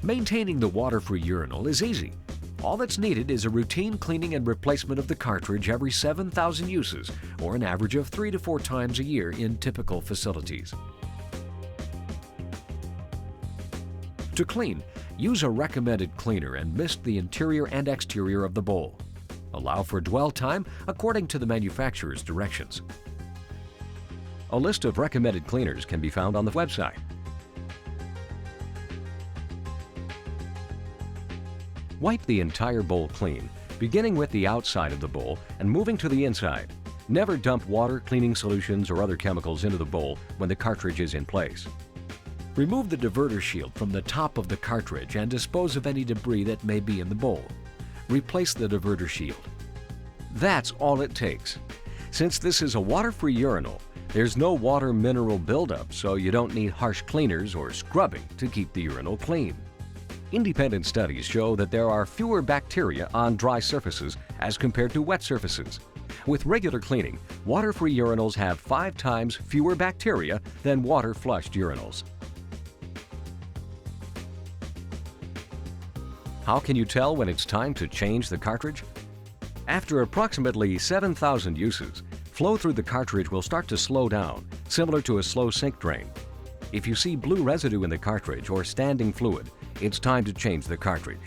Maintaining the water-free urinal is easy. All that's needed is a routine cleaning and replacement of the cartridge every 7,000 uses, or an average of 3 to 4 times a year in typical facilities. To clean, use a recommended cleaner and mist the interior and exterior of the bowl. Allow for dwell time according to the manufacturer's directions. A list of recommended cleaners can be found on the website. Wipe the entire bowl clean, beginning with the outside of the bowl and moving to the inside. Never dump water, cleaning solutions, or other chemicals into the bowl when the cartridge is in place. Remove the diverter shield from the top of the cartridge and dispose of any debris that may be in the bowl. Replace the diverter shield. That's all it takes. Since this is a water-free urinal, there's no water mineral buildup, so you don't need harsh cleaners or scrubbing to keep the urinal clean. Independent studies show that there are fewer bacteria on dry surfaces as compared to wet surfaces. With regular cleaning, water-free urinals have 5 times fewer bacteria than water-flushed urinals. How can you tell when it's time to change the cartridge? After approximately 7,000 uses, flow through the cartridge will start to slow down, similar to a slow sink drain. If you see blue residue in the cartridge or standing fluid, it's time to change the cartridge.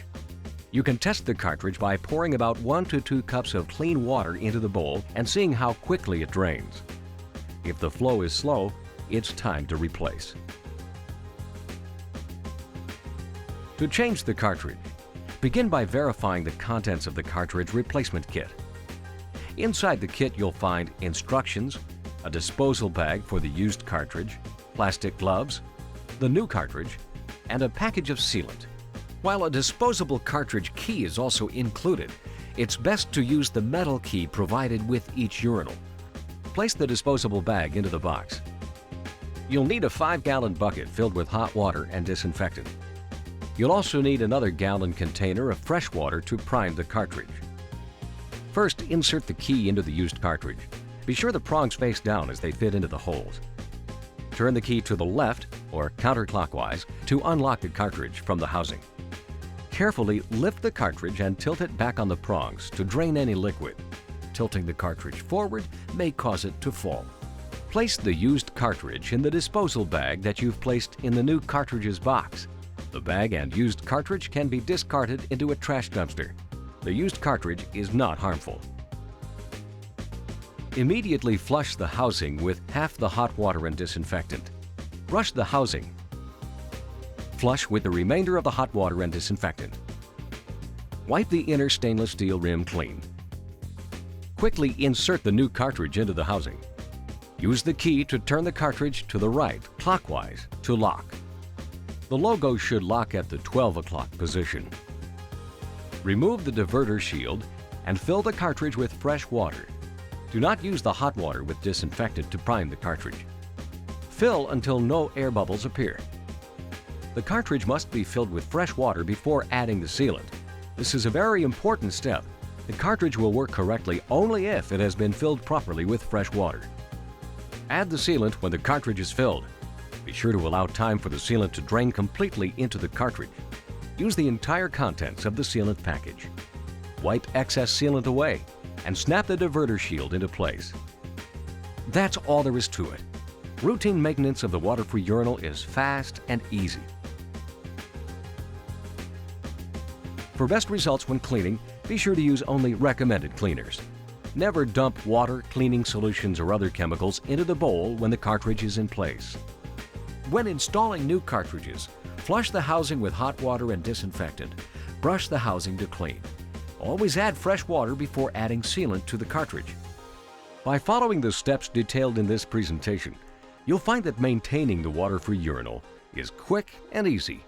You can test the cartridge by pouring about 1 to 2 cups of clean water into the bowl and seeing how quickly it drains. If the flow is slow, it's time to replace. To change the cartridge, begin by verifying the contents of the cartridge replacement kit. Inside the kit you'll find instructions, a disposal bag for the used cartridge, plastic gloves, the new cartridge, and a package of sealant. While a disposable cartridge key is also included, it's best to use the metal key provided with each urinal. Place the disposable bag into the box. You'll need a 5-gallon bucket filled with hot water and disinfectant. You'll also need another gallon container of fresh water to prime the cartridge. First, insert the key into the used cartridge. Be sure the prongs face down as they fit into the holes. Turn the key to the left, or counterclockwise, to unlock the cartridge from the housing. Carefully lift the cartridge and tilt it back on the prongs to drain any liquid. Tilting the cartridge forward may cause it to fall. Place the used cartridge in the disposal bag that you've placed in the new cartridge's box. The bag and used cartridge can be discarded into a trash dumpster. The used cartridge is not harmful. Immediately flush the housing with half the hot water and disinfectant. Brush the housing. Flush with the remainder of the hot water and disinfectant. Wipe the inner stainless steel rim clean. Quickly insert the new cartridge into the housing. Use the key to turn the cartridge to the right, clockwise, to lock. The logo should lock at the 12 o'clock position. Remove the diverter shield and fill the cartridge with fresh water. Do not use the hot water with disinfectant to prime the cartridge. Fill until no air bubbles appear. The cartridge must be filled with fresh water before adding the sealant. This is a very important step. The cartridge will work correctly only if it has been filled properly with fresh water. Add the sealant when the cartridge is filled. Be sure to allow time for the sealant to drain completely into the cartridge. Use the entire contents of the sealant package. Wipe excess sealant away and snap the diverter shield into place. That's all there is to it. Routine maintenance of the water-free urinal is fast and easy. For best results when cleaning, be sure to use only recommended cleaners. Never dump water, cleaning solutions, or other chemicals into the bowl when the cartridge is in place. When installing new cartridges, flush the housing with hot water and disinfectant. Brush the housing to clean. Always add fresh water before adding sealant to the cartridge. By following the steps detailed in this presentation, you'll find that maintaining the water-free urinal is quick and easy.